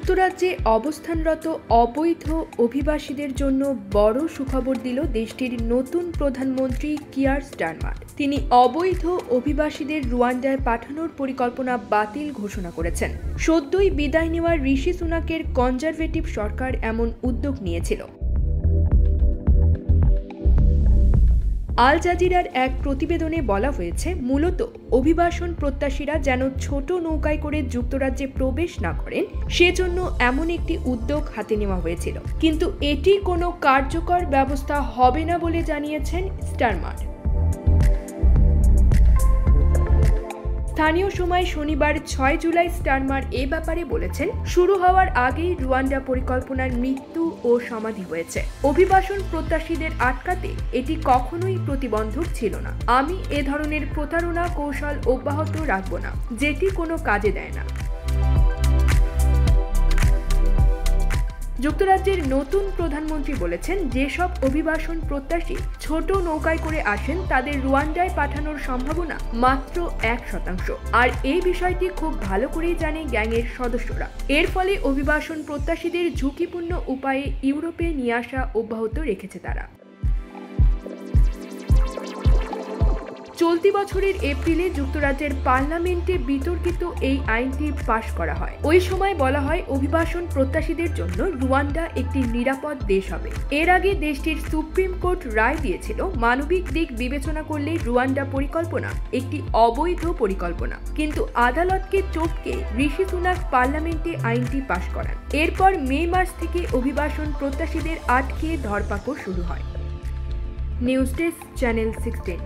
যুক্তরাজ্যে অবস্থানরত অবৈধ অভিবাসীদের জন্য বড় সুখবর দিল দেশটির নতুন প্রধানমন্ত্রী কিয়ার স্টারমার। তিনি অবৈধ অভিবাসীদের রুয়ান্ডায় পাঠানোর পরিকল্পনা বাতিল ঘোষণা করেছেন। সদ্যই বিদায় নেওয়া ঋষি সুনাকের কনজারভেটিভ সরকার এমন উদ্যোগ নিয়েছিল। আল জাজিরার এক প্রতিবেদনে বলা হয়েছে, মূলত অভিবাসন প্রত্যাশীরা যেন ছোট নৌকায় করে যুক্তরাজ্যে প্রবেশ না করেন সেজন্য এমন একটি উদ্যোগ হাতে নেওয়া হয়েছিল। কিন্তু এটি কোনো কার্যকর ব্যবস্থা হবে না বলে জানিয়েছেন স্টারমার। স্থানীয় সময় শনিবার 6 জুলাই স্টারমার এ ব্যাপারে বলেছেন, শুরু হওয়ার আগেই রুয়ান্ডা পরিকল্পনার মৃত্যু ও সমাধি হয়েছে। অভিবাসন প্রত্যাশীদের আটকাতে এটি কখনোই প্রতিবন্ধক ছিল না। আমি এ ধরনের প্রতারণা কৌশল অব্যাহত রাখব না, যেটি কোনো কাজে দেয় না। যুক্তরাজ্যের নতুন প্রধানমন্ত্রী বলেছেন, যেসব অভিবাসন প্রত্যাশী ছোট নৌকায় করে আসেন তাদের রুয়ান্ডায় পাঠানোর সম্ভাবনা মাত্র 1%। আর এই বিষয়টি খুব ভালো করেই জানে গ্যাংয়ের সদস্যরা। এর ফলে অভিবাসন প্রত্যাশীদের ঝুঁকিপূর্ণ উপায়ে ইউরোপে নিয়ে আসা অব্যাহত রেখেছে তারা। চলতি বছরের এপ্রিলে যুক্তরাজ্যের পার্লামেন্টে বিতর্কিত এই আইনটি পাশ করা হয়। ওই সময় বলা হয়, অভিবাসন প্রত্যাশীদের জন্য রুয়ান্ডা একটি নিরাপদ দেশ হবে। এর আগে দেশটির সুপ্রিম কোর্ট রায় দিয়েছিল, মানবিক দিক বিবেচনা করলে রুয়ান্ডা পরিকল্পনা একটি অবৈধ পরিকল্পনা। কিন্তু আদালতকে টপকে ঋষি সুনাক পার্লামেন্টে আইনটি পাশ করান। এরপর মে মাস থেকে অভিবাসন প্রত্যাশীদের আটকে ধরপাকড় শুরু হয়। News desk, channel 16।